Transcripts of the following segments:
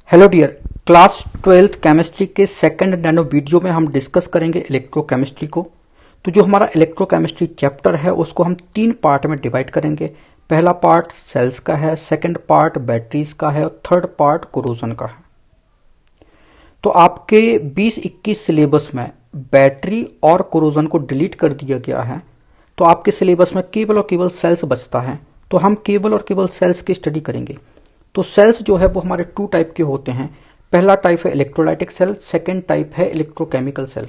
Hello dear, class 12th chemistry के second nano video में हम डिस्कस करेंगे इलेक्ट्रोकेमिस्ट्री को। तो जो हमारा इलेक्ट्रोकेमिस्ट्री चैप्टर है उसको हम 3 पार्ट में डिवाइड करेंगे। पहला पार्ट सेल्स का है, सेकंड पार्ट बैटरीज का है और थर्ड पार्ट कोरोजन का है। तो आपके 20-21 सिलेबस में बैटरी और कोरोजन को डिलीट कर दिया गया है, तो आपके सिलेबस में केवल और केवल सेल्स बचता है। तो हम केवल और केवल सेल्स की स्टडी करेंगे। तो सेल्स जो है वो हमारे 2 टाइप के होते हैं। पहला टाइप है इलेक्ट्रोलाइटिक सेल, सेकंड टाइप है इलेक्ट्रोकेमिकल सेल।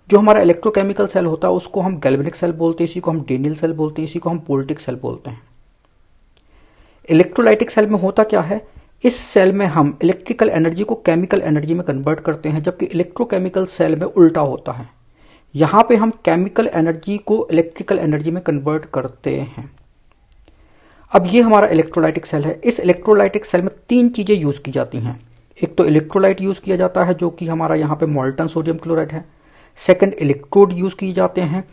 जो हमारा इलेक्ट्रोकेमिकल सेल होता है उसको हम गैल्वेनिक सेल बोलते हैं, इसी को हम डेनियल सेल बोलते हैं, इसी को हम वोल्टिक सेल बोलते हैं। इलेक्ट्रोलाइटिक सेल में होता क्या है, इस सेल में हम इलेक्ट्रिकल एनर्जी को केमिकल एनर्जी में कन्वर्ट करते हैं, जबकि इलेक्ट्रोकेमिकल सेल में उल्टा होता है। यहां पे हम केमिकल एनर्जी को इलेक्ट्रिकल एनर्जी में कन्वर्ट करते हैं। अब ये हमारा इलेक्ट्रोलाइटिक सेल है। इस इलेक्ट्रोलाइटिक सेल में 3 चीजें यूज की जाती हैं। एक तो इलेक्ट्रोलाइट यूज किया जाता है जो कि हमारा यहाँ पे मोल्टन सोडियम क्लोराइड है। सेकंड इलेक्ट्रोड यूज किए जाते हैं,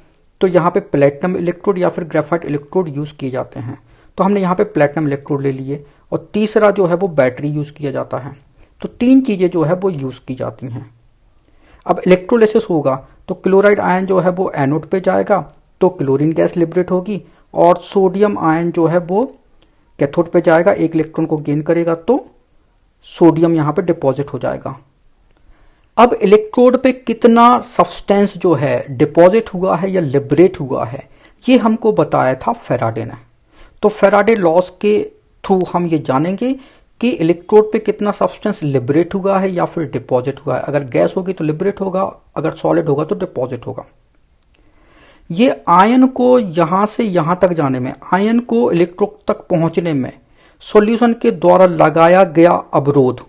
तो यहाँ पे प्लेटिनम इलेक्ट्रोड या फिर ग्रेफाइट इलेक्ट्रोड यूज किए जाते हैं। तो हमने यहाँ पे प्लेटिनम इलेक्ट्रोड ले लिए। और तीसरा जो है वो बैटरी यूज किया जाता है। तो 3 चीजें जो है वो यूज की जाती हैं। अब इलेक्ट्रोलिसिस होगा तो क्लोराइड आयन जो है वो एनोड पे जाएगा तो क्लोरीन गैस लिबरेट होगी, और सोडियम आयन जो है वो कैथोड पे जाएगा, एक इलेक्ट्रॉन को गेन करेगा तो सोडियम यहां पे डिपॉजिट हो जाएगा। अब इलेक्ट्रोड पे कितना सब्सटेंस जो है डिपॉजिट हुआ है या लिबरेट हुआ है, ये हमको बताया था फैराडे ने। तो फैराडे लॉस के थ्रू हम ये जानेंगे कि इलेक्ट्रोड पे कितना सब्सटेंस लिबरेट हुआ है या फिर डिपॉजिट हुआ है। अगर गैस होगी तो लिबरेट होगा, अगर सॉलिड होगा तो डिपॉजिट होगा। ये आयन को यहां से यहां तक जाने में, आयन को इलेक्ट्रोड तक पहुंचने में सॉल्यूशन के द्वारा लगाया गया अवरोध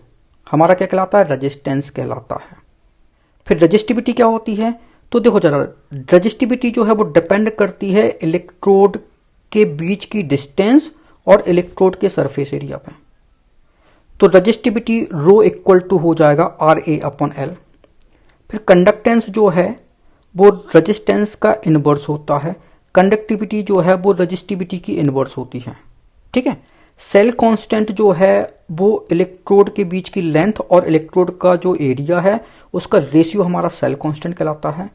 हमारा क्या कहलाता है, रेजिस्टेंस कहलाता है। फिर रेजिस्टिविटी क्या होती है, तो देखो जरा, रेजिस्टिविटी जो है वो डिपेंड करती है इलेक्ट्रोड के बीच की डिस्टेंस और इलेक्ट्रोड के सरफेस एरिया पे। तो रेजिस्टिविटी रो इक्वल टू हो जाएगा RA/L। फिर कंडक्टेंस जो है वो रेजिस्टेंस का इनवर्स होता है। कंडक्टिविटी जो है वो रेजिस्टिविटी की इनवर्स होती है। ठीक है। सेल कांस्टेंट जो है वो इलेक्ट्रोड के बीच की लेंथ और इलेक्ट्रोड का जो एरिया है उसका रेशियो हमारा सेल कांस्टेंट कहलाता है।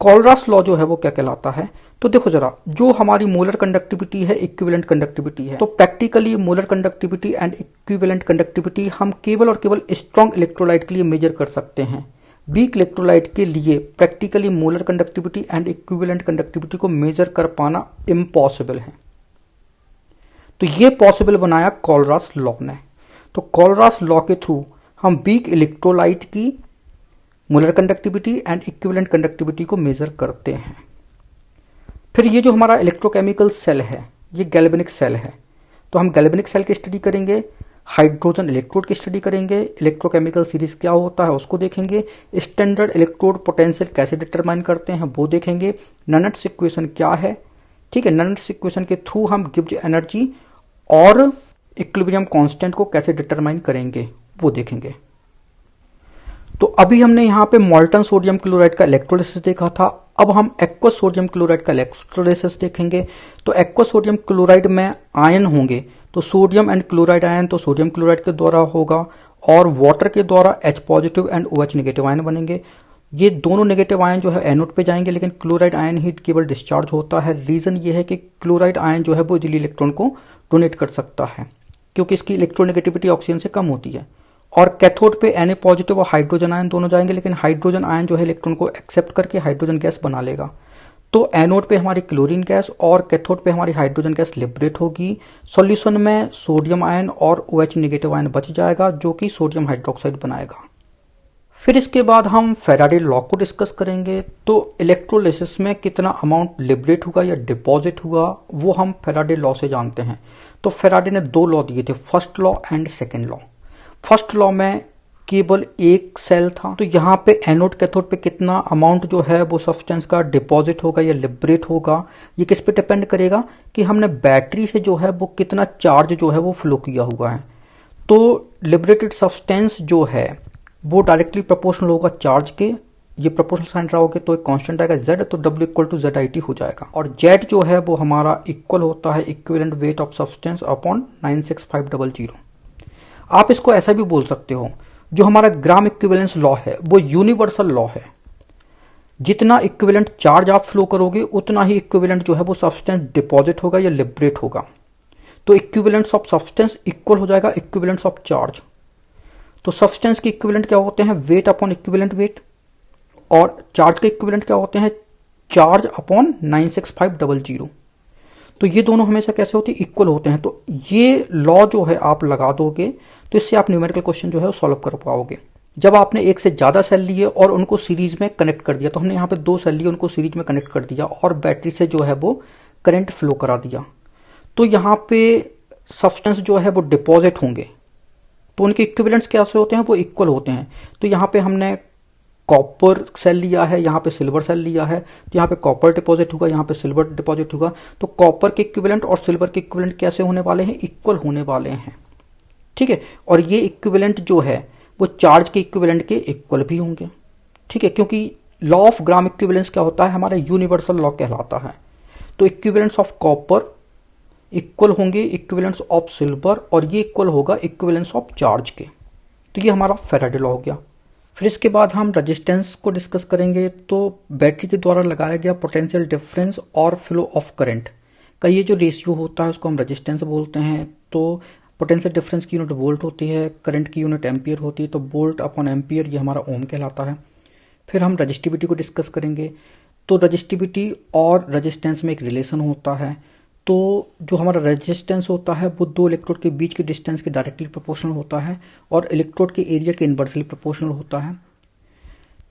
कॉलरास लॉ जो है वो क्या कहलाता है, तो देखो जरा, जो हमारी मोलर कंडक्टिविटी है इक्विवेलेंट कंडक्टिविटी है। तो practically molar conductivity and equivalent conductivity हम केवल और केवल स्ट्रॉन्ग इलेक्ट्रोलाइट के लिए मेजर कर सकते हैं। वीक इलेक्ट्रोलाइट के लिए practically molar conductivity and equivalent conductivity को मेजर कर पाना इम्पॉसिबल है। तो ये पॉसिबल बनाया कॉलरास लॉ ने। तो कॉलरास लॉ के थ्रू हम वीक इलेक्ट्रोलाइट की molar conductivity and equivalent conductivity को मेजर करते हैं। फिर ये जो हमारा इलेक्ट्रोकेमिकल सेल है ये गैल्वेनिक सेल है। तो हम गैल्वेनिक सेल की स्टडी करेंगे, हाइड्रोजन इलेक्ट्रोड की स्टडी करेंगे, इलेक्ट्रोकेमिकल सीरीज क्या होता है उसको देखेंगे, स्टैंडर्ड इलेक्ट्रोड पोटेंशियल कैसे डिटरमाइन करते हैं वो देखेंगे, ननट्स इक्वेशन क्या है। ठीक है, ननट्स इक्वेशन के थ्रू हम गिब्स एनर्जी और इक्विलिब्रियम कांस्टेंट को कैसे डिटरमाइन करेंगे वो देखेंगे। तो अभी हमने यहाँ पे मोल्टन सोडियम क्लोराइड का इलेक्ट्रोलिसिस देखा था। अब हम एक्वस सोडियम क्लोराइड का इलेक्ट्रोलिसिस देखेंगे। तो एक्वस सोडियम क्लोराइड में आयन होंगे, तो सोडियम एंड क्लोराइड आयन तो सोडियम क्लोराइड के द्वारा होगा और वाटर के द्वारा H positive and OH negative ion बनेंगे। ये दोनों नेगेटिव आयन जो है एनोड पे जाएंगे, लेकिन क्लोराइड आयन ही केवल डिस्चार्ज होता है। रीजन ये है कि क्लोराइड आयन जो है वो इजीली इलेक्ट्रॉन को डोनेट कर सकता है क्योंकि इसकी इलेक्ट्रोनेगेटिविटी ऑक्सीजन से कम होती है। और कैथोड पे Na पॉजिटिव और हाइड्रोजन आयन दोनों जाएंगे, लेकिन हाइड्रोजन आयन जो है इलेक्ट्रॉन को एक्सेप्ट करके हाइड्रोजन गैस बना लेगा। तो एनोड पे हमारी क्लोरीन गैस और कैथोड पे हमारी हाइड्रोजन गैस लिबरेट होगी। सॉल्यूशन में सोडियम आयन और OH नेगेटिव आयन बच जाएगा जो कि सोडियम हाइड्रोक्साइड बनाएगा। फिर इसके बाद हम फैराडे लॉ को डिस्कस करेंगे। तो इलेक्ट्रोलिसिस में कितना अमाउंट लिबरेट हुआ या डिपॉजिट हुआ वो हम फैराडे लॉ से जानते हैं। तो फैराडे ने 2 लॉ दिए थे, first law and second law. First law में केवल एक सेल था, तो यहाँ पे एनोड कैथोड पे कितना अमाउंट जो है वो सब्सटेंस का डिपॉजिट होगा या लिबरेट होगा, ये किस पे डिपेंड करेगा कि हमने बैटरी से जो है वो कितना चार्ज जो है वो फ्लो किया हुआ है। तो लिबरेटेड सब्सटेंस जो है वो डायरेक्टली प्रोपोर्शनल होगा चार्ज के। ये प्रोपोर्शनल साइन रहोगे तो एक कांस्टेंट आएगा Z, तो W इक्वल टू ZIT हो जाएगा। और Z जो है वो हमारा इक्वल होता है equivalent weight of substance upon 96500। आप इसको ऐसा भी बोल सकते हो, जो हमारा ग्राम इक्विवेलेंस लॉ है वो यूनिवर्सल लॉ है। जितना इक्विवेलेंट चार्ज आप फ्लो करोगे उतना ही इक्विवेलेंट जो है वो सब्सटेंस डिपॉजिट होगा या लिबरेट होगा। तो इक्विवेलेंस ऑफ सब्सटेंस इक्वल हो जाएगा इक्विवेलेंस ऑफ चार्ज। तो सब्सटेंस के इक्विवेलेंट क्या होते हैं? Weight upon equivalent weight. और चार्ज के इक्विवेलेंट क्या होते हैं? Charge upon 96500। तो ये दोनों हमेशा कैसे होते हैं? इक्वल होते हैं। तो ये लॉ जो है आप लगा दोगे तो इससे आप न्यूमेरिकल क्वेश्चन जो है वो सॉल्व कर पाओगे। जब आपने एक से ज्यादा सेल लिए और उनको सीरीज में कनेक्ट कर दिया, तो हमने यहाँ पे 2 सेल लिए, उनको सीरीज में कनेक्ट कर दिया और बैटरी से जो है वो करंट फ्लो करा दिया, तो यहाँ पे सब्सटेंस जो है वो डिपॉजिट होंगे। तो उनके इक्विवेलेंट्स कैसे होते हैं? वो इक्वल होते हैं। तो यहाँ पे हमने कॉपर सेल लिया है, यहाँ पे सिल्वर सेल लिया है, तो यहाँ पे कॉपर डिपॉजिट होगा, यहाँ पे सिल्वर डिपॉजिट होगा। तो कॉपर के इक्विवेलेंट और सिल्वर के इक्विवेलेंट कैसे होने वाले हैं? इक्वल होने वाले हैं। ठीक है। और ये इक्विवेलेंट जो है वो चार्ज के इक्विवेलेंट के इक्वल भी होंगे। ठीक है, क्योंकि लॉ ऑफ ग्राम इक्विवेलेंस क्या होता है? हमारा यूनिवर्सल लॉ कहलाता है। तो इक्विवेलेंट्स ऑफ कॉपर इक्वल होंगे इक्विवेलेंट्स ऑफ सिल्वर, और ये इक्वल होगा इक्विवेलेंस ऑफ चार्ज के। तो ये हमारा फैराडे लॉ हो गया। फिर इसके बाद हम रेजिस्टेंस को डिस्कस करेंगे। तो बैटरी के द्वारा लगाया गया पोटेंशियल डिफरेंस और फ्लो ऑफ करंट का ये जो रेशियो होता है उसको हम रेजिस्टेंस बोलते हैं। तो पोटेंशियल डिफरेंस की यूनिट वोल्ट होती है, करंट की यूनिट एम्पियर होती है, तो वोल्ट अपॉन एम्पियर ये हमारा ओम कहलाता है। फिर हम रजिस्टिविटी को डिस्कस करेंगे। तो रजिस्टिविटी और रेजिस्टेंस में एक रिलेशन होता है। तो जो हमारा रेजिस्टेंस होता है वो 2 इलेक्ट्रोड के बीच के डिस्टेंस के डायरेक्टली प्रोपोर्शनल होता है और इलेक्ट्रोड के एरिया के इन्वर्सली प्रोपोर्शनल होता है।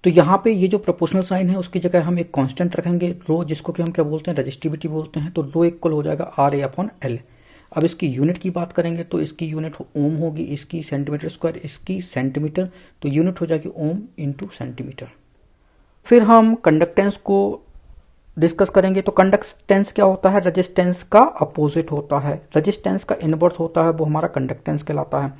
तो यहाँ पे ये जो प्रोपोर्शनल साइन है उसकी जगह हम एक कांस्टेंट रखेंगे रो, जिसको कि हम क्या बोलते हैं? रजिस्टिविटी बोलते हैं। तो रो इक्वल हो जाएगा आर ए अपॉन एल। अब इसकी यूनिट की बात करेंगे तो इसकी यूनिट ओम होगी, इसकी सेंटीमीटर स्क्वायर, इसकी सेंटीमीटर, तो यूनिट हो जाएगी ओम इंटू सेंटीमीटर। फिर हम कंडक्टेंस को डिस्कस करेंगे। तो कंडक्टेंस क्या होता है? रेजिस्टेंस का अपोजिट होता है। रेजिस्टेंस का इनवर्स होता है, वो हमारा कंडक्टेंस कहलाता है।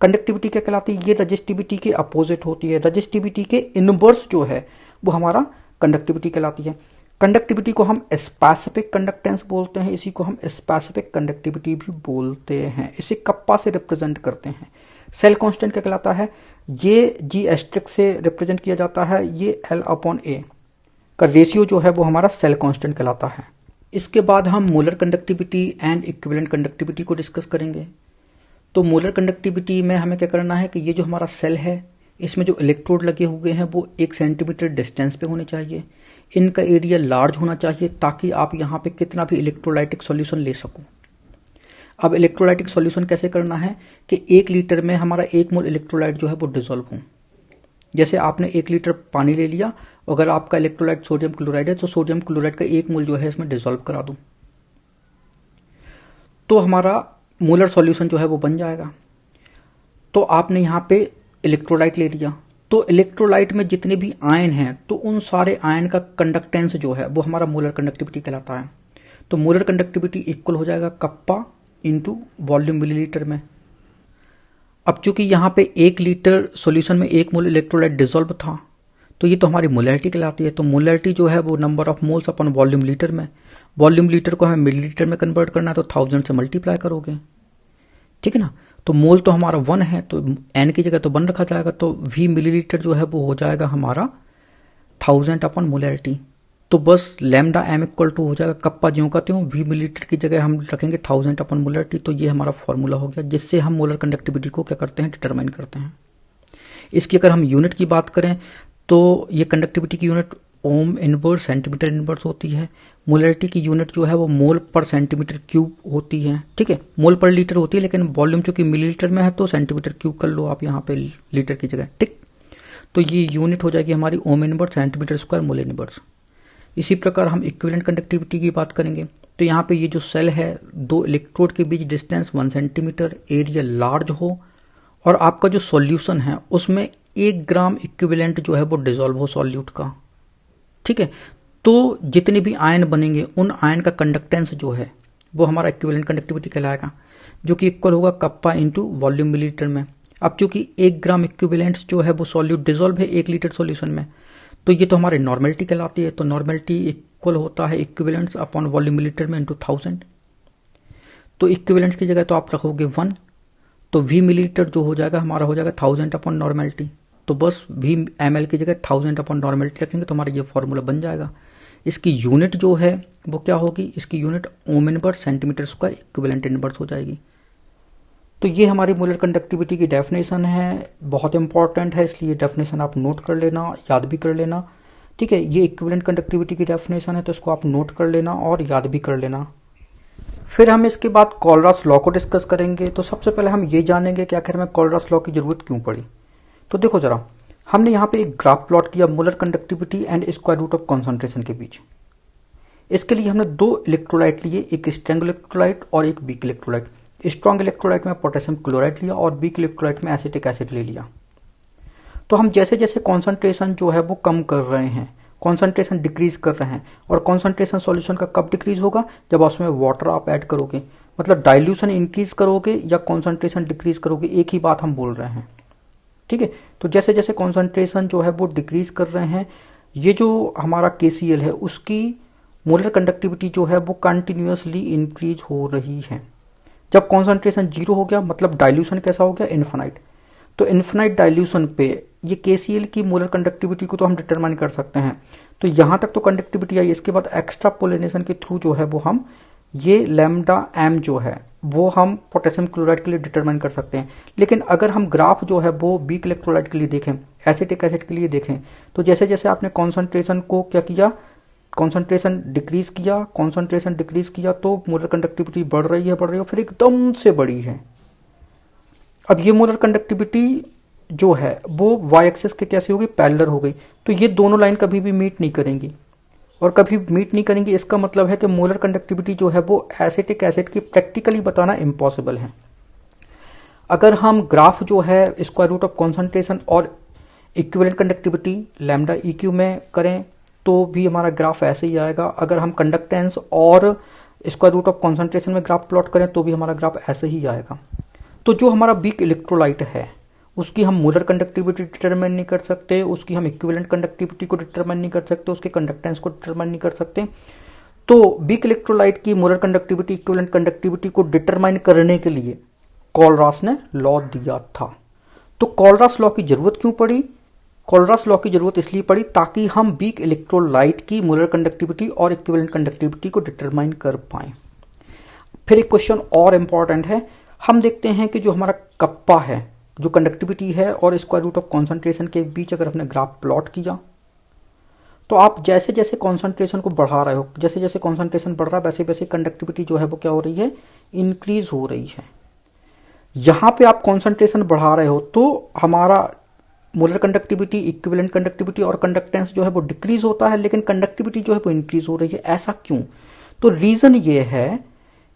कंडक्टिविटी क्या कहलाती है? ये रजिस्टिविटी के अपोजिट होती है। रजिस्टिविटी के इनवर्स जो है वो हमारा कंडक्टिविटी कहलाती है। कंडक्टिविटी को हम स्पेसिफिक कंडक्टेंस बोलते हैं, इसी को हम स्पेसिफिक कंडक्टिविटी भी बोलते हैं। इसे कप्पा से रिप्रेजेंट करते हैं। सेल कांस्टेंट क्या कहलाता है? ये जी एस्ट्रिक से रिप्रेजेंट किया जाता है। ये एल अपॉन ए का रेशियो जो है वो हमारा सेल कांस्टेंट कहलाता है। इसके बाद हम molar conductivity and equivalent conductivity को डिस्कस करेंगे। तो मोलर कंडक्टिविटी में हमें क्या करना है कि ये जो हमारा सेल है इसमें जो इलेक्ट्रोड लगे हुए हैं वो 1 सेंटीमीटर डिस्टेंस पे होने चाहिए। इनका एरिया लार्ज होना चाहिए ताकि आप यहाँ पे कितना भी इलेक्ट्रोलाइटिक सॉल्यूशन ले सको। अब इलेक्ट्रोलाइटिक सॉल्यूशन कैसे करना है कि 1 लीटर में हमारा 1 मोल इलेक्ट्रोलाइट जो है वो डिसॉल्व हो। जैसे आपने 1 लीटर पानी ले लिया, अगर आपका इलेक्ट्रोलाइट सोडियम क्लोराइड है तो सोडियम क्लोराइड का 1 मोल जो है इसमें डिसॉल्व करा दो, तो हमारा मोलर सॉल्यूशन जो है वो बन जाएगा। तो आपने यहाँ पे इलेक्ट्रोलाइट ले लिया, तो इलेक्ट्रोलाइट में जितने भी आयन हैं तो उन सारे आयन का कंडक्टेंस जो है वो हमारा मोलर कंडक्टिविटी कहलाता है। तो मोलर कंडक्टिविटी इक्वल हो जाएगा कप्पा इंटू वॉल्यूम मिलीलीटर में। अब चूंकि यहाँ पे 1 लीटर सॉल्यूशन में 1 मोल इलेक्ट्रोलाइट डिसॉल्व था, तो ये तो हमारी मोलैरिटी कहलाती है। तो मोलैरिटी जो है वो number of moles upon volume litre में, वॉल्यूम लीटर को हमें मिलीलीटर में कन्वर्ट करना है तो 1000 से मल्टीप्लाई करोगे, ठीक है ना। तो मोल तो हमारा 1 है तो n की जगह तो 1 रखा जाएगा, तो v मिलीलीटर जो है वो हो जाएगा हमारा 1000 अपॉन मोलैरिटी। तो बस लैम्डा m इक्वल टू हो जाएगा कप्पा ज्यों का त्यों, v मिलीलीटर की जगह हम रखेंगे 1000 अपॉन मोलैरिटी। तो ये हमारा फॉर्मूला हो गया जिससे हम मोलर कंडक्टिविटी को क्या करते हैं? डिटरमाइन करते हैं। इसकी अगर हम यूनिट की बात करें तो ये कंडक्टिविटी की unit ohm inverse centimetre inverse होती है। मोलैरिटी की यूनिट जो है वो मोल पर सेंटीमीटर क्यूब होती है, ठीक है। मोल पर लीटर होती है लेकिन वॉल्यूम चूंकि मिलीलीटर में है तो सेंटीमीटर क्यूब कर लो आप यहाँ पे लीटर की जगह, ठीक। तो ये यूनिट हो जाएगी हमारी ohm inverse centimetre square mole inverse. इसी प्रकार हम इक्विवेलेंट कंडक्टिविटी की बात करेंगे। तो यहाँ पे ये जो सेल है 2 इलेक्ट्रोड के बीच डिस्टेंस 1 सेंटीमीटर, एरिया लार्ज हो और आपका जो सॉल्यूशन है उसमें 1 ग्राम इक्विवेलेंट जो है वो डिसॉल्व हो सॉल्यूट का, ठीक है। तो जितने भी आयन बनेंगे उन आयन का कंडक्टेंस जो है वो हमारा इक्विवेलेंट कंडक्टिविटी कहलाएगा, जो कि इक्वल होगा कप्पा इंटू वॉल्यूम मिलीलीटर में। अब चूंकि 1 ग्राम इक्विवेलेंट्स जो है वो सॉल्यूट डिसॉल्व है 1 लीटर सॉल्यूशन में, तो ये तो हमारी नॉर्मेलिटी कहलाती है। तो नॉर्मेलिटी इक्वल होता है इक्विवेलेंट्स अपॉन वॉल्यूम मिलीलीटर में इंटू 1000। तो इक्विवेलेंट्स की जगह तो आप रखोगे 1, तो V मिलीलीटर जो हो जाएगा हमारा हो जाएगा 1000 अपॉन नॉर्मेलिटी। तो बस V ml की जगह 1000 अपॉन नॉर्मेलिटी रखेंगे तो हमारा ये फॉर्मूला बन जाएगा। इसकी यूनिट जो है वो क्या होगी, इसकी unit ohm inverse centimetre square equivalent inverse हो जाएगी। तो ये हमारी मोलर कंडक्टिविटी की डेफिनेशन है, बहुत इंपॉर्टेंट है, इसलिए डेफिनेशन आप नोट कर लेना, याद भी कर लेना। ठीक है, ये इक्विवेलेंट कंडक्टिविटी की डेफिनेशन है तो इसको आप नोट कर लेना और याद भी कर लेना। फिर हम इसके बाद कॉलरास लॉ को डिस्कस करेंगे। तो सबसे पहले हम ये जानेंगे कि आखिर में कॉलरास लॉ की जरूरत क्यों पड़ी। तो देखो जरा, हमने यहाँ पे एक ग्राफ प्लॉट किया molar conductivity and square root of concentration के बीच। इसके लिए हमने दो इलेक्ट्रोलाइट लिए, एक स्ट्रॉन्ग इलेक्ट्रोलाइट और एक वीक इलेक्ट्रोलाइट। स्ट्रॉन्ग इलेक्ट्रोलाइट में पोटेशियम क्लोराइड लिया और वीक इलेक्ट्रोलाइट में एसिटिक एसिड ले लिया। तो हम जैसे जैसे कॉन्सेंट्रेशन जो है वो कम कर रहे हैं, कॉन्सेंट्रेशन डिक्रीज कर रहे हैं, और कॉन्सेंट्रेशन सॉल्यूशन का कब डिक्रीज होगा, जब उसमें वाटर आप ऐड करोगे, मतलब डाइल्यूशन इंक्रीज करोगे या कॉन्सेंट्रेशन डिक्रीज करोगे, एक ही बात हम बोल रहे हैं। ठीक है, तो जैसे जैसे कॉन्सेंट्रेशन जो है वो डिक्रीज कर रहे हैं, ये जो हमारा KCl है उसकी मोलर कंडक्टिविटी जो है वो कंटिन्यूअसली इंक्रीज हो रही है। जब कॉन्सेंट्रेशन 0 हो गया मतलब डाइल्यूशन कैसा हो गया, इन्फिनाइट। तो इन्फिनाइट डाइल्यूशन पे ये KCl की मोलर कंडक्टिविटी को तो हम डिटरमाइन कर सकते हैं। तो यहाँ तक तो कंडक्टिविटी आई, इसके बाद एक्स्ट्रापोलेशन के थ्रू जो है वो हम ये लैम्डा m जो है वो हम पोटेशियम क्लोराइड के लिए डिटरमाइन कर सकते हैं। लेकिन अगर हम ग्राफ जो है वो वीक इलेक्ट्रोलाइट के लिए देखें, एसिटिक एसिड के लिए देखें, तो जैसे जैसे आपने कॉन्सेंट्रेशन को क्या किया, कॉन्सेंट्रेशन डिक्रीज किया तो मोलर कंडक्टिविटी बढ़ रही है, फिर एकदम से बढ़ी है। अब ये मोलर कंडक्टिविटी जो है वो वाई एक्सिस के कैसे हो गई, पैरेलल हो गई। तो ये दोनों लाइन कभी भी मीट नहीं करेंगी, और कभी मीट नहीं करेंगी इसका मतलब है कि मोलर कंडक्टिविटी जो है वो एसिटिक एसिड की प्रैक्टिकली बताना इम्पॉसिबल है। अगर हम ग्राफ जो है स्क्वायर रूट ऑफ कॉन्सेंट्रेशन और इक्विवेलेंट कंडक्टिविटी लैम्डा EQ में करें तो भी हमारा ग्राफ ऐसे ही आएगा। अगर हम कंडक्टेंस और स्क्वायर रूट ऑफ कॉन्सेंट्रेशन में ग्राफ प्लॉट करें तो भी हमारा ग्राफ ऐसे ही आएगा। तो जो हमारा वीक इलेक्ट्रोलाइट है उसकी हम मोलर कंडक्टिविटी डिटरमाइन नहीं कर सकते, उसकी हम इक्विवेलेंट कंडक्टिविटी को डिटरमाइन नहीं कर सकते, उसके कंडक्टेंस को डिटरमाइन नहीं कर सकते। तो वीक इलेक्ट्रोलाइट की मोलर कंडक्टिविटी इक्विवेलेंट कंडक्टिविटी को डिटरमाइन करने के लिए कॉलरास ने लॉ दिया था। तो कॉलरास लॉ की जरूरत क्यों पड़ी, कॉलरास लॉ की जरूरत इसलिए पड़ी ताकि हम वीक इलेक्ट्रोलाइट की मोलर कंडक्टिविटी और इक्विवेलेंट कंडक्टिविटी को डिटरमाइन कर पाएं। फिर एक क्वेश्चन और इंपॉर्टेंट है, हम देखते हैं कि जो हमारा कप्पा है, जो कंडक्टिविटी है और स्क्वायर रूट ऑफ कॉन्सेंट्रेशन के बीच अगर हमने ग्राफ प्लॉट किया तो आप जैसे जैसे कॉन्सेंट्रेशन को बढ़ा रहे हो, जैसे जैसे कॉन्सेंट्रेशन बढ़ रहा है वैसे वैसे कंडक्टिविटी जो है वो क्या हो रही है, इंक्रीज हो रही है। यहां पे आप कॉन्सेंट्रेशन बढ़ा रहे हो तो हमारा मोलर कंडक्टिविटी, इक्विवेलेंट कंडक्टिविटी और कंडक्टेंस जो है वो डिक्रीज होता है, लेकिन कंडक्टिविटी जो है वो इंक्रीज हो रही है। ऐसा क्यों? तो रीजन ये है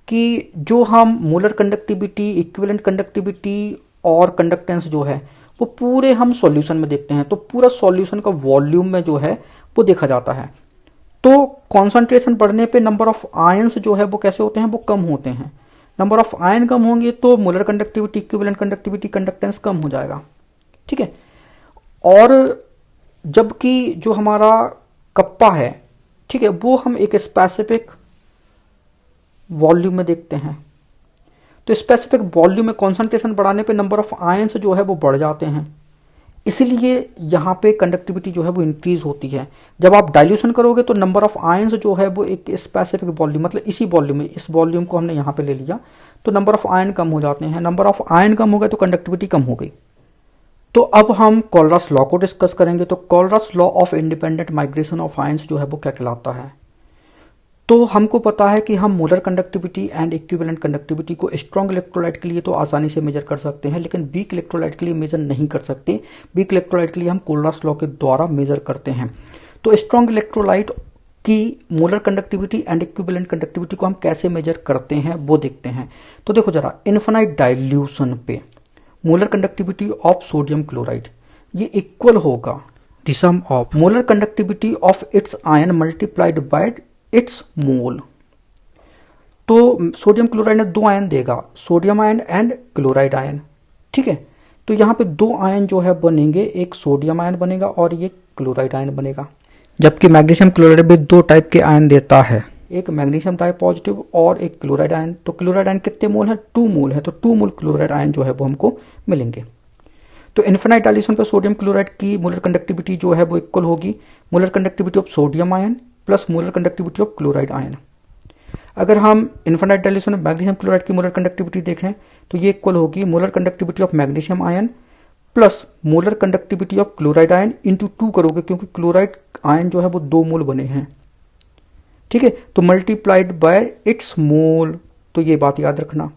कि जो हम मोलर कंडक्टिविटी, इक्विवेलेंट कंडक्टिविटी और कंडक्टेंस जो है वो पूरे हम सॉल्यूशन में देखते हैं, तो पूरा सॉल्यूशन का वॉल्यूम में जो है वो देखा जाता है। तो कॉन्सेंट्रेशन बढ़ने पे नंबर ऑफ आयंस जो है वो कैसे होते हैं, वो कम होते हैं। नंबर ऑफ आयन कम होंगे तो molar conductivity, equivalent conductivity, conductance कम हो जाएगा। ठीक है, और जबकि जो हमारा कप्पा है, ठीक है, वो हम एक स्पेसिफिक वॉल्यूम में देखते हैं। तो स्पेसिफिक वॉल्यूम में कॉन्सेंट्रेशन बढ़ाने पे नंबर ऑफ आयंस जो है वो बढ़ जाते हैं, इसलिए यहाँ पे कंडक्टिविटी जो है वो इंक्रीज होती है। जब आप डाइल्यूशन करोगे तो नंबर ऑफ आयंस जो है वो एक स्पेसिफिक वॉल्यूम, मतलब इसी वॉल्यूम में, इस वॉल्यूम को हमने यहाँ पे ले लिया तो नंबर ऑफ आयन कम हो जाते हैं। नंबर ऑफ आयन कम हो गए तो कंडक्टिविटी कम हो गई। तो अब हम कॉलरास लॉ को डिस्कस करेंगे। तो Kohlrausch law of independent migration of ions जो है वो क्या कहलाता है। तो हमको पता है कि हम molar conductivity and equivalent conductivity को स्ट्रॉन्ग इलेक्ट्रोलाइट के लिए तो आसानी से मेजर कर सकते हैं, लेकिन वीक इलेक्ट्रोलाइट के लिए मेजर नहीं कर सकते। वीक इलेक्ट्रोलाइट के लिए हम कॉलरास लॉ के द्वारा मेजर करते हैं। तो स्ट्रॉन्ग इलेक्ट्रोलाइट की molar conductivity and equivalent conductivity को हम कैसे मेजर करते हैं वो देखते हैं। तो देखो जरा, इन्फिनाइट डाइल्यूशन पे molar conductivity of sodium chloride ये इक्वल होगा the sum of molar conductivity of its ion multiplied by its mole. तो सोडियम क्लोराइड ने दो आयन देगा, sodium ion and chloride ion. ठीक है, तो यहाँ पे दो आयन जो है बनेंगे, एक सोडियम आयन बनेगा और ये क्लोराइड आयन बनेगा। जबकि मैग्नीशियम क्लोराइड भी दो टाइप के आयन देता है। एक मैग्नीशियम डाई पॉजिटिव और एक क्लोराइड आयन। तो क्लोराइड आयन कितने मोल है? 2 मोल है, तो 2 मोल क्लोराइड आयन जो है वो हमको मिलेंगे। तो इन्फिनाइट डाइल्यूशन पे सोडियम क्लोराइड की मोलर कंडक्टिविटी जो है वो इक्वल होगी molar conductivity of sodium ion plus molar conductivity of chloride ion. अगर हम इन्फिनाइट डाइल्यूशन में मैग्नीशियम क्लोराइड की मोलर कंडक्टिविटी देखें तो ये इक्वल होगी molar conductivity of magnesium ion plus molar conductivity of chloride ion into 2 करोगे, क्योंकि क्लोराइड आयन जो है वो 2 मोल बने हैं, ठीक है। तो मल्टीप्लाइड बाय इट्स मोल, तो ये बात याद रखना।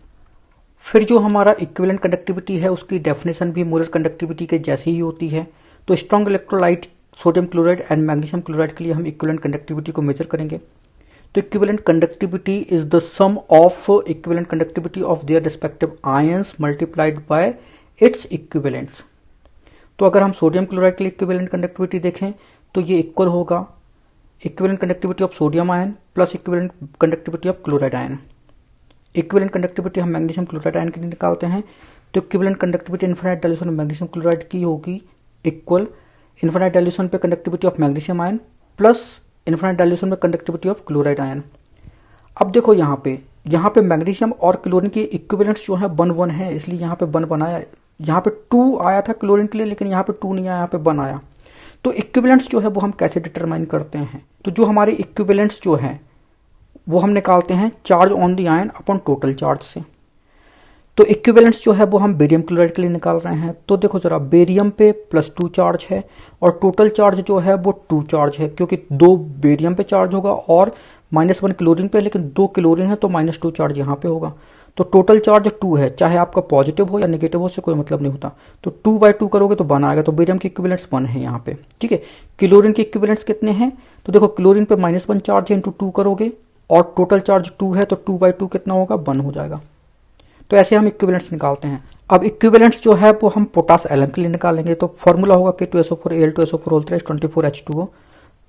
फिर जो हमारा इक्विवेलेंट कंडक्टिविटी है उसकी डेफिनेशन भी मोलर कंडक्टिविटी के जैसी ही होती है। तो strong electrolyte sodium chloride and magnesium chloride के लिए हम इक्विवेलेंट कंडक्टिविटी को मेजर करेंगे। तो equivalent conductivity is the sum of equivalent conductivity of their respective ions multiplied by its equivalents. तो अगर हम सोडियम क्लोराइड के लिए इक्विवेलेंट कंडक्टिविटी देखें तो ये इक्वल होगा equivalent conductivity of sodium ion plus equivalent conductivity of chloride ion. Equivalent conductivity हम मैग्नीशियम क्लोराइड आयन के लिए निकालते हैं, तो equivalent conductivity infinite dilution of magnesium chloride की होगी इक्वल इन्फिनाइट डाइल्यूशन पे conductivity of magnesium ion plus infinite dilution में कंडक्टिविटी ऑफ क्लोराइड आयन। अब देखो यहाँ पे मैग्नीशियम और क्लोरीन के इक्विवेलेंट्स जो है 1 है, इसलिए यहाँ पे 1 बनाया। यहाँ पे 2 आया था क्लोरीन के लिए, लेकिन यहाँ पे 2 नहीं आया, यहाँ पे 1 आया। तो इक्विवेलेंट्स जो है वो हम कैसे डिटरमाइन करते हैं? तो जो हमारे इक्विवेलेंट्स जो हैं वो हम निकालते हैं charge on the ion upon total charge से। तो इक्विवेलेंट्स जो है वो हम बेरियम क्लोराइड के लिए निकाल रहे हैं। तो देखो जरा, बेरियम पे +2 चार्ज है और टोटल चार्ज जो है वो 2 चार्ज है, क्योंकि 2 बेरियम पे चार्ज होगा और -1 क्लोरीन पे, लेकिन 2 क्लोरीन है तो -2 चार्ज यहाँ पे होगा। तो टोटल चार्ज 2 है, चाहे आपका पॉजिटिव हो या नेगेटिव हो, से कोई मतलब नहीं होता। तो 2/2 करोगे तो 1 आएगा। तो बेरियम के इक्विवेलेंट्स 1 है यहाँ पे, ठीक है। क्लोरीन के इक्विवेलेंट्स कितने हैं? तो देखो, क्लोरीन पे -1 चार्ज है, इंटू 2 करोगे और टोटल चार्ज 2 है, तो 2/2 कितना होगा? 1 हो जाएगा। तो ऐसे हम इक्विवेलेंट्स निकालते हैं। अब इक्विवेलेंट्स जो है वो हम पोटास एलएम के लिए निकालेंगे। तो फॉर्मूला होगा K2SO4Al2SO4 3H2O।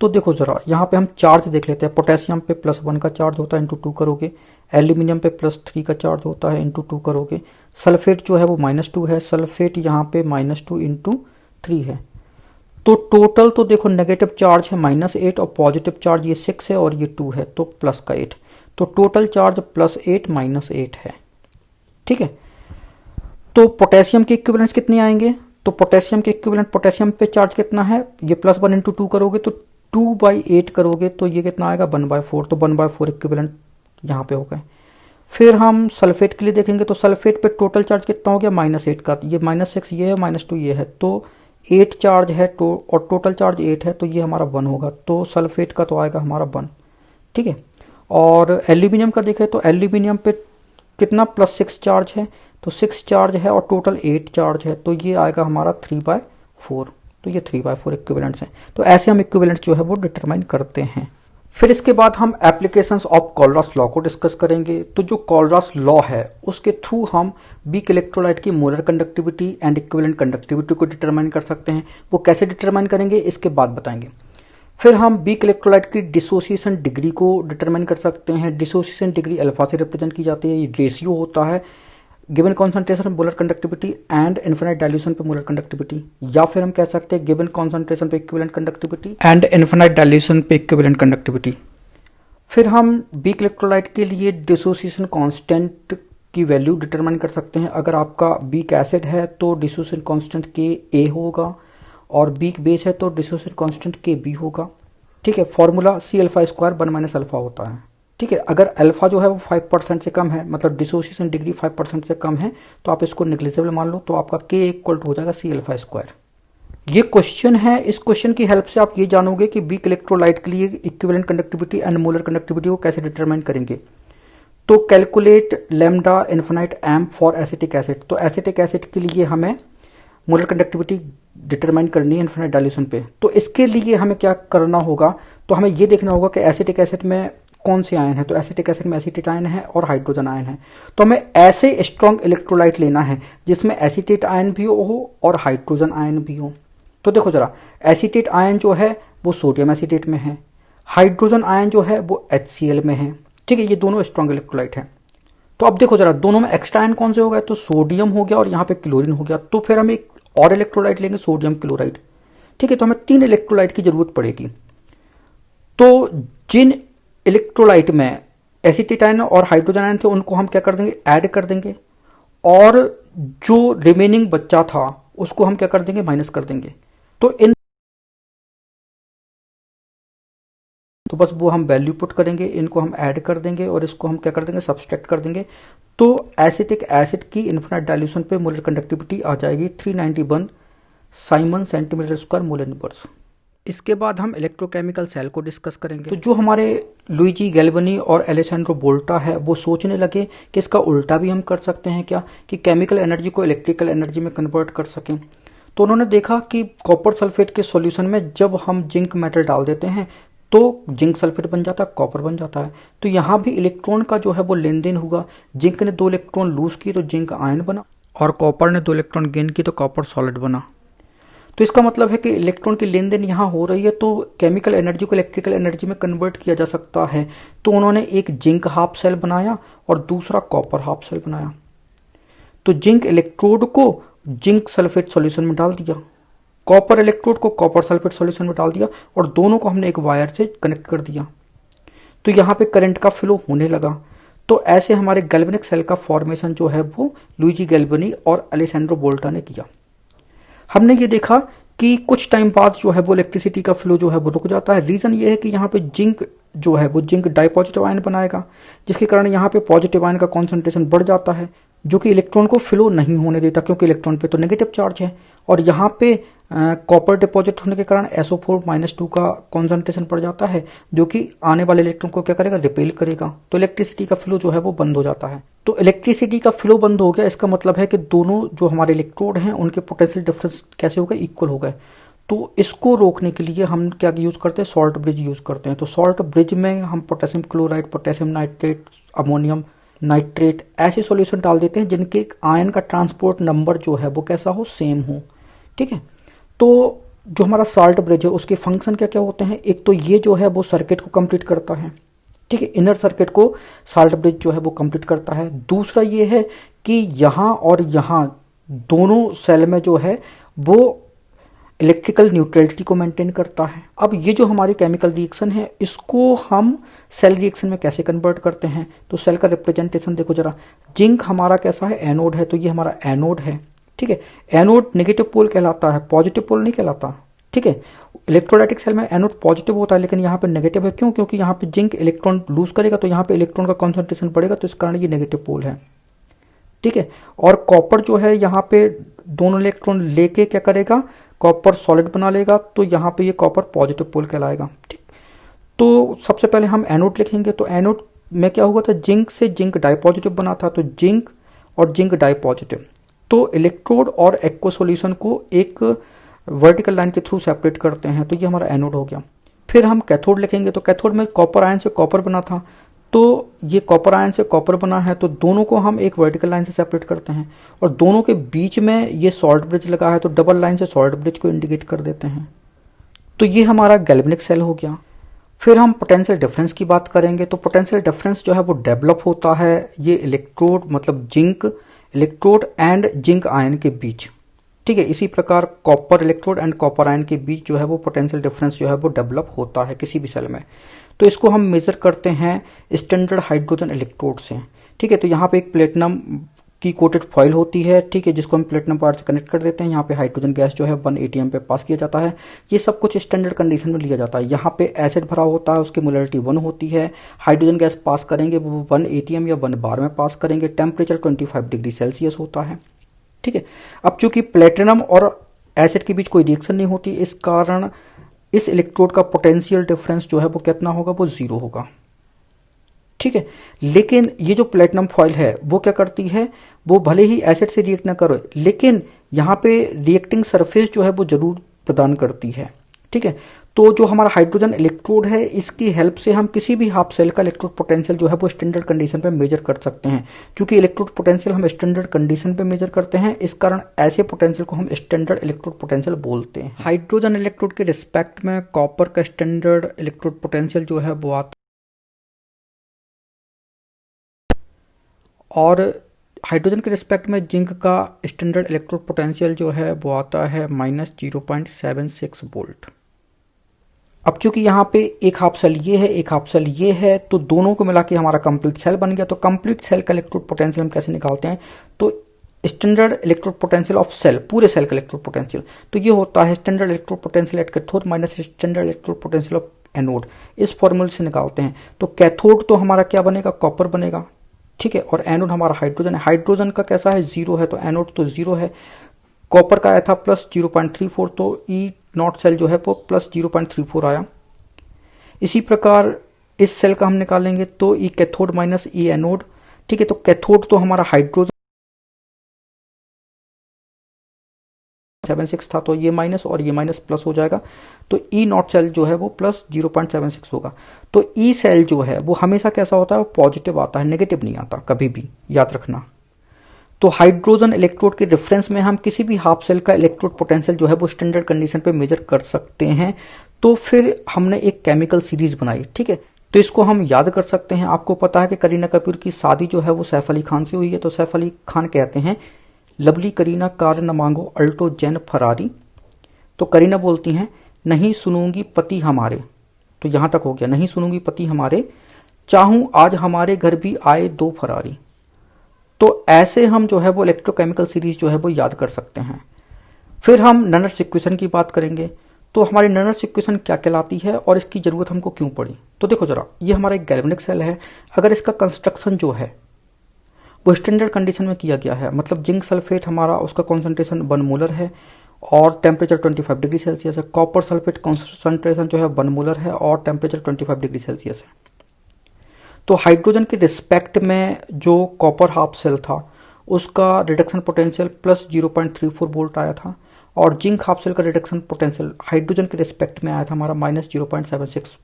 तो देखो जरा, यहाँ पे हम चार्ज देख लेते हैं। पोटेशियम पे +1 का चार्ज होता है, इंटू 2 करोगे। एल्यूमिनियम पे +3 का चार्ज होता है, इंटू 2 करोगे। सल्फेट जो है वो -2 है, सल्फेट यहाँ पे -2 इंटू 3 है। तो टोटल तो देखो, नेगेटिव चार्ज है -8 और पॉजिटिव चार्ज ये 6 है और ये 2 है, तो प्लस का 8। तो टोटल चार्ज +8 -8 है, ठीक है। तो पोटेशियम के इक्विवेलेंट्स कितने आएंगे? तो पोटेशियम के इक्विवेलेंट, पोटेशियम पे चार्ज कितना है? ये +1 इंटू 2 करोगे तो 2/8 करोगे तो ये कितना आएगा? 1/4। तो 1/4 इक्विवेलेंट यहाँ पे हो गए। फिर हम सल्फेट के लिए देखेंगे। तो सल्फेट पे टोटल चार्ज कितना हो गया? -8 का। ये -6 ये है, -2 ये है, तो 8 चार्ज है और टोटल चार्ज 8 है, तो ये हमारा 1 होगा। तो सल्फेट का तो आएगा हमारा 1, ठीक है। और एल्यूमिनियम का देखें तो एल्यूमिनियम पे कितना? +6 चार्ज है, तो 6 चार्ज है और टोटल 8 चार्ज है, तो ये आएगा हमारा 3/4। तो ये 3/4 इक्विवेलेंट्स हैं। तो ऐसे हम इक्विवेलेंट्स जो है वो डिटरमाइन करते हैं। फिर इसके बाद हम एप्लीकेशंस ऑफ कोलरास लॉ को डिस्कस करेंगे। तो जो कोलरास लॉ है उसके थ्रू हम वीक इलेक्ट्रोलाइट की molar conductivity and equivalent conductivity को डिटरमाइन कर सकते हैं। वो कैसे डिटरमाइन करेंगे इसके बाद बताएंगे। फिर हम वीक इलेक्ट्रोलाइट की डिसोसिएशन डिग्री को डिटरमाइन कर सकते हैं। डिसोसिएशन डिग्री अल्फा से रिप्रेजेंट की जाती है। ये रेशियो होता है गिवन कॉन्सेंट्रेशन पे molar conductivity and infinite dilution पे मोलर कंडक्टिविटी, या फिर हम कह सकते हैं गिवन कॉन्सेंट्रेशन पे equivalent conductivity and infinite dilution पे इक्विवेलेंट कंडक्टिविटी। फिर हम वीक इलेक्ट्रोलाइट के लिए डिसोसिएशन कांस्टेंट की वैल्यू डिटरमाइन कर सकते हैं। अगर आपका वीक एसिड है तो डिसोसिएशन कांस्टेंट Ka होगा, और वीक बेस है तो डिसोसिएशन कांस्टेंट Kb होगा, ठीक है। फॉर्मूला C∝² 1 - अल्फा होता है, ठीक है। अगर अल्फा जो है वो 5% से कम है, मतलब डिसोसिएशन डिग्री 5% से कम है, तो आप इसको निग्लिजिबल मान लो, तो आपका K इक्वल हो जाएगा C∝²। ये क्वेश्चन है। इस क्वेश्चन की हेल्प से आप ये जानोगे कि वीक इलेक्ट्रोलाइट के लिए equivalent conductivity and molar conductivity को कैसे डिटरमाइन करेंगे। तो calculate lambda infinite M for acetic acid. तो एसिटिक एसिड के लिए हमें मोलर कंडक्टिविटी डिटरमाइन करनी है इन्फिनाइट डाइल्यूशन पे। तो इसके लिए हमें क्या करना होगा? तो हमें ये देखना होगा कि एसिटिक एसिड में कौन से आयन है। तो एसिटिक एसिड में एसीटेट आयन है और हाइड्रोजन आयन है। तो हमें ऐसे स्ट्रॉन्ग इलेक्ट्रोलाइट लेना है जिसमें एसीटेट आयन भी हो और हाइड्रोजन आयन भी हो। तो देखो जरा, एसीटेट आयन जो है वो सोडियम एसीटेट में है, हाइड्रोजन आयन जो है वो HCl में है, ठीक है। ये दोनों स्ट्रॉन्ग इलेक्ट्रोलाइट हैं। तो अब देखो जरा, दोनों में एक्स्ट्रा आयन कौन से हो गए? तो सोडियम हो गया और यहाँ पे क्लोरीन हो गया। तो फिर हम एक और इलेक्ट्रोलाइट लेंगे, सोडियम क्लोराइड, ठीक है। तो हमें 3 इलेक्ट्रोलाइट की जरूरत पड़ेगी। तो जिन इलेक्ट्रोलाइट में एसिटेट आयन और हाइड्रोजन आयन थे, उनको हम क्या कर देंगे, ऐड कर देंगे, और जो रिमेनिंग बच्चा था उसको हम क्या कर देंगे, माइनस कर देंगे। तो बस वो हम वैल्यू पुट करेंगे, इनको हम ऐड कर देंगे और इसको हम क्या कर देंगे, सब्सट्रैक्ट कर देंगे। तो एसिटिक एसिड की इन्फिनाइट डाइल्यूशन पे मोलर कंडक्टिविटी आ जाएगी 391 Simon centimetre square mole inverse. इसके बाद हम इलेक्ट्रोकेमिकल सेल को डिस्कस करेंगे। तो जो हमारे लुइजी गैल्वनी और एलेसैंड्रो वोल्टा है वो सोचने लगे कि इसका उल्टा भी हम कर सकते हैं क्या, कि केमिकल एनर्जी को इलेक्ट्रिकल एनर्जी में कन्वर्ट कर सकें। तो उन्होंने देखा कि कॉपर सल्फेट के सॉल्यूशन में जब हम जिंक मेटल डाल देते हैं तो जिंक सल्फेट बन जाता है, कॉपर बन जाता है। तो यहाँ भी इलेक्ट्रॉन का जो है वो लेन देन हुआ। जिंक ने 2 इलेक्ट्रॉन लूज की तो जिंक आयन बना, और कॉपर ने 2 इलेक्ट्रॉन गेन की तो कॉपर सॉलिड बना। तो इसका मतलब है कि इलेक्ट्रॉन की लेन देन यहाँ हो रही है, तो केमिकल एनर्जी को इलेक्ट्रिकल एनर्जी में कन्वर्ट किया जा सकता है। तो उन्होंने एक जिंक हाफ सेल बनाया और दूसरा कॉपर हाफ सेल बनाया। तो जिंक इलेक्ट्रोड को जिंक सल्फेट सॉल्यूशन में डाल दिया, कॉपर इलेक्ट्रोड को कॉपर सल्फेट सॉल्यूशन में डाल दिया, और दोनों को हमने एक वायर से कनेक्ट कर दिया। तो यहाँ पे करंट का फ्लो होने लगा। तो ऐसे हमारे गैल्वेनिक सेल का फॉर्मेशन जो है वो लुइजी गैल्वनी और अलेसैंड्रो वोल्टा ने किया। हमने ये देखा कि कुछ टाइम बाद जो है वो इलेक्ट्रिसिटी का फ्लो जो है वो रुक जाता है। रीजन ये है कि यहाँ पे जिंक जो है वो जिंक डाइपॉजिटिव आयन बनाएगा, जिसके कारण यहाँ पे पॉजिटिव आयन का कॉन्सेंट्रेशन बढ़ जाता है, जो कि इलेक्ट्रॉन को फ्लो नहीं होने देता, क्योंकि इलेक्ट्रॉन पे तो नेगेटिव चार्ज है। और यहाँ पे कॉपर डिपॉजिट होने के कारण SO4-2 का कॉन्सेंट्रेशन बढ़ जाता है, जो कि आने वाले इलेक्ट्रॉन को क्या करेगा, रिपेल करेगा। तो इलेक्ट्रिसिटी का फ्लो जो है वो बंद हो जाता है। तो इलेक्ट्रिसिटी का फ्लो बंद हो गया, इसका मतलब है कि दोनों जो हमारे इलेक्ट्रोड हैं उनके पोटेंशियल डिफरेंस कैसे हो गए, इक्वल हो गए। तो इसको रोकने के लिए हम क्या यूज करते हैं, सॉल्ट ब्रिज यूज करते हैं। तो सॉल्ट ब्रिज में हम potassium chloride, potassium nitrate, ammonium nitrate ऐसे सॉल्यूशन डाल देते हैं जिनके आयन का ट्रांसपोर्ट नंबर जो है वो कैसा हो, सेम हो। ठीक है। तो जो हमारा सॉल्ट ब्रिज है उसके फंक्शन क्या क्या होते हैं, एक तो ये जो है वो सर्किट को कंप्लीट करता है। ठीक है, इनर सर्किट को सॉल्ट ब्रिज जो है वो कंप्लीट करता है। दूसरा ये है कि यहाँ और यहाँ दोनों सेल में जो है वो इलेक्ट्रिकल न्यूट्रलिटी को मेंटेन करता है। अब ये जो हमारी केमिकल रिएक्शन है इसको हम सेल रिएक्शन में कैसे कन्वर्ट करते हैं, तो सेल का रिप्रेजेंटेशन देखो जरा। जिंक हमारा कैसा है, एनोड है, तो ये हमारा एनोड है। ठीक है, एनोड नेगेटिव पोल कहलाता है, पॉजिटिव पोल नहीं कहलाता। ठीक है, इलेक्ट्रोलाइटिक सेल में एनोड पॉजिटिव होता है, लेकिन यहाँ पे नेगेटिव है। क्यों? क्योंकि यहाँ पे जिंक इलेक्ट्रॉन लूज करेगा तो यहाँ पे इलेक्ट्रॉन का कॉन्सेंट्रेशन बढ़ेगा, तो इस कारण ये नेगेटिव पोल है। ठीक है, और कॉपर जो है यहाँ पे दोनों इलेक्ट्रॉन लेके क्या करेगा, कॉपर सॉलिड बना लेगा, तो यहाँ पे ये कॉपर पॉजिटिव पोल कहलाएगा। ठीक, तो सबसे पहले हम एनोड लिखेंगे। तो एनोड में क्या हुआ था, जिंक से जिंक डाइपॉजिटिव बना था, तो जिंक और जिंक डाइपॉजिटिव। तो इलेक्ट्रोड और एक्व सॉल्यूशन को एक वर्टिकल लाइन के थ्रू सेपरेट करते हैं, तो ये हमारा एनोड हो गया। फिर हम कैथोड लिखेंगे। तो कैथोड में कॉपर आयन से कॉपर बना था, तो ये कॉपर आयन से कॉपर बना है, तो दोनों को हम एक वर्टिकल लाइन से सेपरेट करते हैं, और दोनों के बीच में ये सॉल्ट ब्रिज लगा है, तो डबल लाइन से सॉल्ट ब्रिज को इंडिकेट कर देते हैं। तो ये हमारा गैल्वेनिक सेल हो गया। फिर हम पोटेंशियल डिफरेंस की बात करेंगे। तो पोटेंशियल डिफरेंस जो है वो डेवलप होता है ये इलेक्ट्रोड मतलब zinc electrode and zinc ion के बीच। ठीक है, इसी प्रकार copper electrode and copper ion के बीच जो है वो पोटेंशियल डिफरेंस जो है वो डेवलप होता है किसी भी सेल में। तो इसको हम मेजर करते हैं स्टैंडर्ड हाइड्रोजन इलेक्ट्रोड से। ठीक है, तो यहाँ पे एक प्लेटिनम की कोटेड फॉइल होती है, ठीक है, जिसको हम प्लेटिनम पार्ट से कनेक्ट कर देते हैं। यहाँ पे हाइड्रोजन गैस जो है 1 ATM पे पास किया जाता है। ये सब कुछ स्टैंडर्ड कंडीशन में लिया जाता है। यहाँ पे एसिड भरा होता है, उसकी मोलरिटी 1 होती है। हाइड्रोजन गैस पास करेंगे वो 1 ATM या 1 बार में पास करेंगे। टेम्परेचर 25 डिग्री सेल्सियस होता है। ठीक है, अब चूंकि प्लेटिनम और एसिड के बीच कोई रिएक्शन नहीं होती, इस कारण इस इलेक्ट्रोड का पोटेंशियल डिफरेंस जो है वो कितना होगा, वो 0 होगा। ठीक है, लेकिन ये जो प्लेटिनम फॉइल है वो क्या करती है, वो भले ही एसिड से रिएक्ट ना करे, लेकिन यहाँ पे रिएक्टिंग सरफेस जो है वो जरूर प्रदान करती है। ठीक है, तो जो हमारा हाइड्रोजन इलेक्ट्रोड है इसकी हेल्प से हम किसी भी हाफ सेल का इलेक्ट्रोड पोटेंशियल जो है वो स्टैंडर्ड कंडीशन पे मेजर कर सकते हैं। क्योंकि इलेक्ट्रोड पोटेंशियल हम स्टैंडर्ड कंडीशन पे मेजर करते हैं, इस कारण ऐसे पोटेंशियल को हम स्टैंडर्ड इलेक्ट्रोड पोटेंशियल बोलते हैं। हाइड्रोजन इलेक्ट्रोड के रिस्पेक्ट में कॉपर का स्टैंडर्ड इलेक्ट्रोड पोटेंशियल जो है वो आता, और हाइड्रोजन के रिस्पेक्ट में जिंक का स्टैंडर्ड इलेक्ट्रोड पोटेंशियल जो है वो आता है -0.76 वोल्ट। अब चूंकि यहाँ पे एक हाफ सेल ये है, एक हाफ सेल ये है, तो दोनों को मिला के हमारा कंप्लीट सेल बन गया। तो कंप्लीट सेल का इलेक्ट्रोड पोटेंशियल हम कैसे निकालते हैं, तो standard electrode potential of cell, पूरे सेल का इलेक्ट्रोड पोटेंशियल, तो ये होता है standard electrode potential at cathode minus standard electrode potential of anode. इस फॉर्मूले से निकालते हैं। तो कैथोड तो हमारा क्या बनेगा, कॉपर बनेगा, ठीक है, और एनोड हमारा हाइड्रोजन है। हाइड्रोजन का कैसा है, जीरो है, तो एनोड तो जीरो है। कॉपर का आया था प्लस 0.34, तो ई नॉट सेल जो है वो प्लस 0.34 आया। इसी प्रकार इस सेल का हम निकालेंगे तो ई कैथोड माइनस ई एनोड, ठीक है, तो कैथोड तो हमारा हाइड्रोजन 76 था, तो ये माइनस और ये माइनस प्लस हो जाएगा, तो ई नॉट सेल जो है वो प्लस 0.76 होगा। तो ई सेल जो है वो हमेशा कैसा होता है, वो पॉजिटिव आता है, नेगेटिव नहीं आता कभी भी, याद रखना। तो हाइड्रोजन इलेक्ट्रोड के रेफरेंस में हम किसी भी हाफ सेल का इलेक्ट्रोड पोटेंशियल जो है वो स्टैंडर्ड कंडीशन पे मेजर कर सकते हैं। तो फिर हमने एक केमिकल सीरीज बनाई, ठीक है, तो इसको हम याद कर सकते हैं। आपको पता है कि करीना कपूर की शादी जो है वो सैफ अली खान से हुई है, तो सैफ अली खान कहते हैं लवली करीना कार न मांगो अल्टो जैन फरारी। तो करीना बोलती हैं नहीं सुनूंगी पति हमारे, तो यहां तक हो गया, नहीं सुनूंगी पति हमारे, चाहूं आज हमारे घर भी आए दो फरारी। तो ऐसे हम जो है वो इलेक्ट्रोकेमिकल सीरीज जो है वो याद कर सकते हैं। फिर हम ननर्स इक्वेशन की बात करेंगे। तो हमारी ननर्स इक्वेशन क्या कहलाती है और इसकी जरूरत हमको क्यों पड़ी। तो देखो जरा, ये हमारा एक गैल्वेनिक सेल है। अगर इसका कंस्ट्रक्शन जो है वो स्टैंडर्ड कंडीशन में किया गया है, मतलब जिंक सल्फेट हमारा उसका कॉन्सेंट्रेशन 1 मोलर है और टेम्परेचर 25 डिग्री सेल्सियस है। कॉपर सल्फेट कॉन्सेंट्रेशन जो है 1 मोलर है और टेम्परेचर 25 डिग्री सेल्सियस है। तो हाइड्रोजन के रिस्पेक्ट में जो कॉपर हाफ सेल था उसका रिडक्शन पोटेंशियल प्लस 0.34 वोल्ट आया था, और जिंक हाफ सेल का रिडक्शन पोटेंशियल हाइड्रोजन के रिस्पेक्ट में आया था हमारा माइनस 0.76,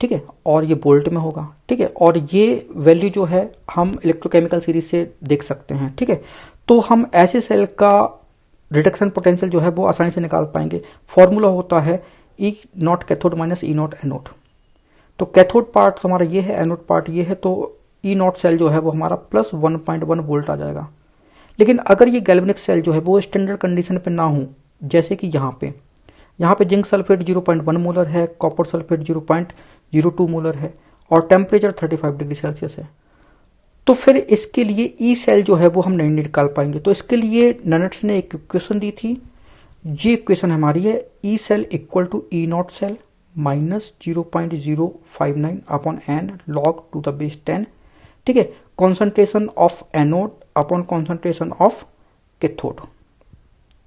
ठीक है, और ये वोल्ट में होगा, ठीक है, और ये वैल्यू जो है हम इलेक्ट्रोकेमिकल सीरीज से देख सकते हैं, ठीक है। तो हम ऐसे सेल का रिडक्शन पोटेंशियल जो है वो आसानी से निकाल पाएंगे। फॉर्मूला होता है E naught cathode minus E naught anode. तो कैथोड पार्ट हमारा ये है, एनोड पार्ट ये है, तो ई नॉट सेल जो है वो हमारा प्लस 1.1 वोल्ट आ जाएगा। लेकिन अगर ये गैल्वेनिक सेल जो है वो स्टैंडर्ड कंडीशन पे ना हो, जैसे कि यहाँ पे जिंक सल्फेट 0.1 मोलर है, कॉपर सल्फेट 0.02 मोलर है और टेम्परेचर 35 डिग्री सेल्सियस है, तो फिर इसके लिए ई सेल जो है वो हम नहीं निकाल पाएंगे। तो इसके लिए ननट्स ने एक इक्वेशन दी थी, ये इक्वेशन हमारी है E cell equal to E not cell minus 0.059 upon N log to the base 10, ठीक है, concentration of anode upon concentration of cathode,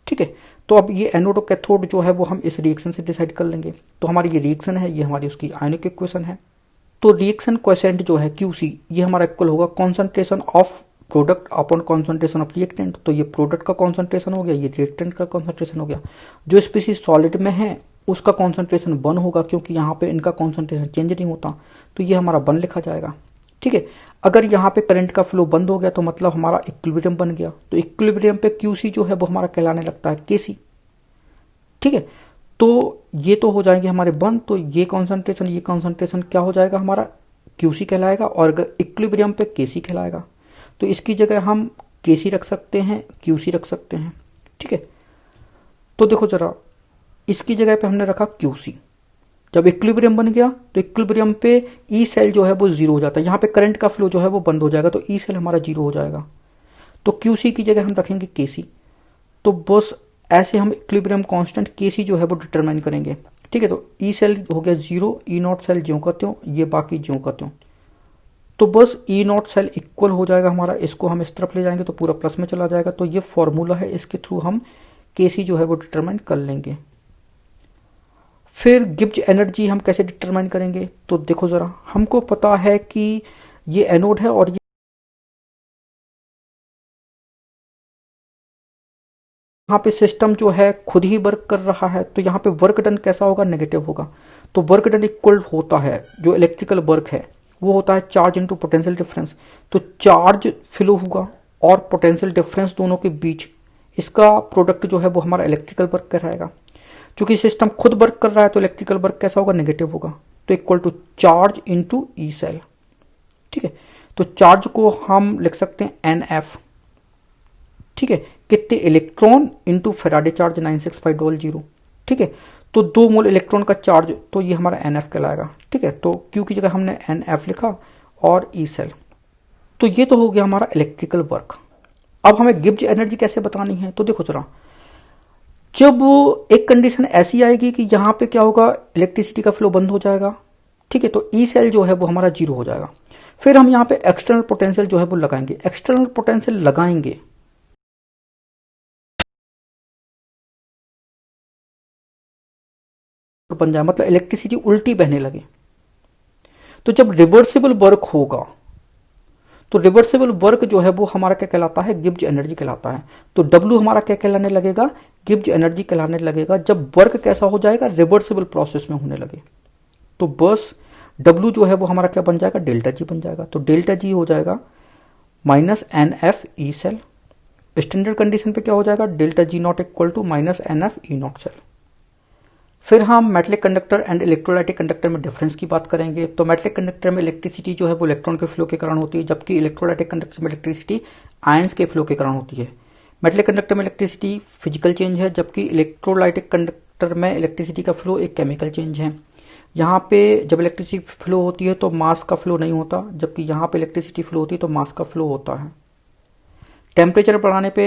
ठीक है। तो अब ये एनोड और कैथोड जो है वो हम इस रिएक्शन से डिसाइड कर लेंगे। तो हमारी ये रिएक्शन है, ये हमारी उसकी आयनिक इक्वेशन है। तो रिएक्शन कोएफिशिएंट जो है QC ये हमारा इक्वल होगा concentration of product upon concentration of reactant. तो ये प्रोडक्ट का कॉन्सेंट्रेशन हो गया, ये रिएक्टेंट का कॉन्सेंट्रेशन हो गया। जो स्पीसीज सॉलिड में है उसका कॉन्सेंट्रेशन 1 होगा, क्योंकि यहाँ पे इनका कॉन्सेंट्रेशन चेंज नहीं होता, तो ये हमारा 1 लिखा जाएगा, ठीक है। अगर यहाँ पे करंट का फ्लो बंद हो गया तो मतलब हमारा इक्विलिब्रियम बन गया। तो इक्विलिब्रियम पे QC जो है वो हमारा कहलाने लगता है KC, ठीक है। तो ये तो हो जाएंगे हमारे 1, तो ये कॉन्सेंट्रेशन क्या हो जाएगा हमारा QC कहलाएगा, और अगर इक्विलिब्रियम पे KC कहलाएगा तो इसकी जगह हम KC रख सकते हैं, QC रख सकते हैं, ठीक है। तो देखो जरा, इसकी जगह पे हमने रखा QC। जब इक्विलिब्रियम बन गया तो इक्विलिब्रियम पे ई सेल जो है वो 0 हो जाता है, यहाँ पे करंट का फ्लो जो है वो बंद हो जाएगा, तो ई सेल हमारा 0 हो जाएगा। तो QC की जगह हम रखेंगे KC। तो बस ऐसे हम इक्विलिब्रियम कांस्टेंट KC जो है वो डिटरमाइन करेंगे, ठीक है। तो ई सेल हो गया 0, ई नॉट सेल ज्यों का त्यों, ये बाकी ज्यों का त्यों। तो बस ई नॉट सेल इक्वल हो जाएगा हमारा, इसको हम इस तरफ ले जाएंगे तो पूरा प्लस में चला जाएगा। तो ये फॉर्मूला है, इसके थ्रू हम KC जो है वो डिटरमाइन कर लेंगे। फिर गिब्स एनर्जी हम कैसे डिटरमाइन करेंगे। तो देखो जरा, हमको पता है कि ये एनोड है और ये यहाँ पे सिस्टम जो है खुद ही वर्क कर रहा है, तो यहाँ पे वर्क डन कैसा होगा, नेगेटिव होगा। तो वर्क डन इक्वल होता है, जो इलेक्ट्रिकल वर्क है वो होता है चार्ज इनटू पोटेंशियल डिफरेंस। तो चार्ज फ्लो होगा और पोटेंशियल डिफरेंस दोनों के बीच, इसका प्रोडक्ट जो है वो हमारा इलेक्ट्रिकल वर्क कहलाएगा। चूंकि सिस्टम खुद वर्क कर रहा है तो इलेक्ट्रिकल वर्क कैसा होगा, नेगेटिव होगा। तो equal to charge into E cell, ठीक है। तो चार्ज को हम लिख सकते हैं NF, ठीक है, कितने इलेक्ट्रॉन इनटू फेराडे चार्ज 96500, ठीक है। तो 2 मोल इलेक्ट्रॉन का चार्ज, तो ये हमारा NF कहलाएगा। ठीक है, तो Q की जगह हमने NF लिखा और E सेल। तो ये तो हो गया हमारा इलेक्ट्रिकल वर्क। अब हमें गिब्स एनर्जी कैसे बतानी है, तो देखो जरा, जब एक कंडीशन ऐसी आएगी कि यहां पे क्या होगा, इलेक्ट्रिसिटी का फ्लो बंद हो जाएगा। ठीक है, तो ई सेल जो है वो हमारा 0 हो जाएगा। फिर हम यहां पे एक्सटर्नल पोटेंशियल जो है वो लगाएंगे। एक्सटर्नल पोटेंशियल लगाएंगे बन जाए, मतलब इलेक्ट्रिसिटी उल्टी बहने लगे। तो जब रिवर्सिबल वर्क होगा, तो रिवर्सिबल वर्क जो है वो हमारा क्या कहलाता है, गिब्स एनर्जी कहलाता है। तो W हमारा क्या कहलाने लगेगा, गिब्स एनर्जी कहलाने लगेगा, जब वर्क कैसा हो जाएगा, रिवर्सिबल प्रोसेस में होने लगे। तो बस W जो है वो हमारा क्या बन जाएगा, डेल्टा जी बन जाएगा। तो डेल्टा जी हो जाएगा minus NF E cell. Standard condition पे क्या हो जाएगा, delta G not equal to minus NF E not cell. फिर हम metallic conductor and electrolytic conductor में डिफरेंस की बात करेंगे। तो मेटलिक कंडक्टर में इलेक्ट्रिसिटी जो है वो इलेक्ट्रॉन के फ्लो के कारण होती है, जबकि इलेक्ट्रोलाइटिक कंडक्टर में इलेक्ट्रिसिटी आयंस के फ्लो के कारण होती है। मेटलिक कंडक्टर में इलेक्ट्रिसिटी फिजिकल चेंज है, जबकि इलेक्ट्रोलाइटिक कंडक्टर में इलेक्ट्रिसिटी का फ्लो एक केमिकल चेंज है। यहाँ पे जब इलेक्ट्रिसिटी फ्लो होती है तो मास का फ्लो नहीं होता, जबकि यहाँ पे इलेक्ट्रिसिटी फ्लो होती है तो मास का फ्लो होता है। टेम्परेचर बढ़ाने पे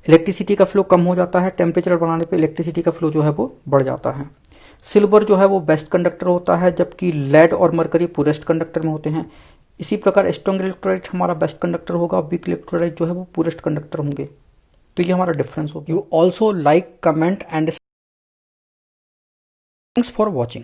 इलेक्ट्रिसिटी का फ्लो कम हो जाता है, टेम्परेचर बढ़ाने पे इलेक्ट्रिसिटी का फ्लो जो है वो बढ़ जाता है। सिल्वर जो है वो बेस्ट कंडक्टर होता है, जबकि लेड और मरकरी पुरेस्ट कंडक्टर में होते हैं। इसी प्रकार स्ट्रॉन्ग इलेक्ट्रोलाइट हमारा बेस्ट कंडक्टर होगा, वीक इलेक्ट्रोलाइट जो है वो पुरेस्ट कंडक्टर होंगे। तो ये हमारा डिफरेंस होगा। You also like, comment and thanks for watching.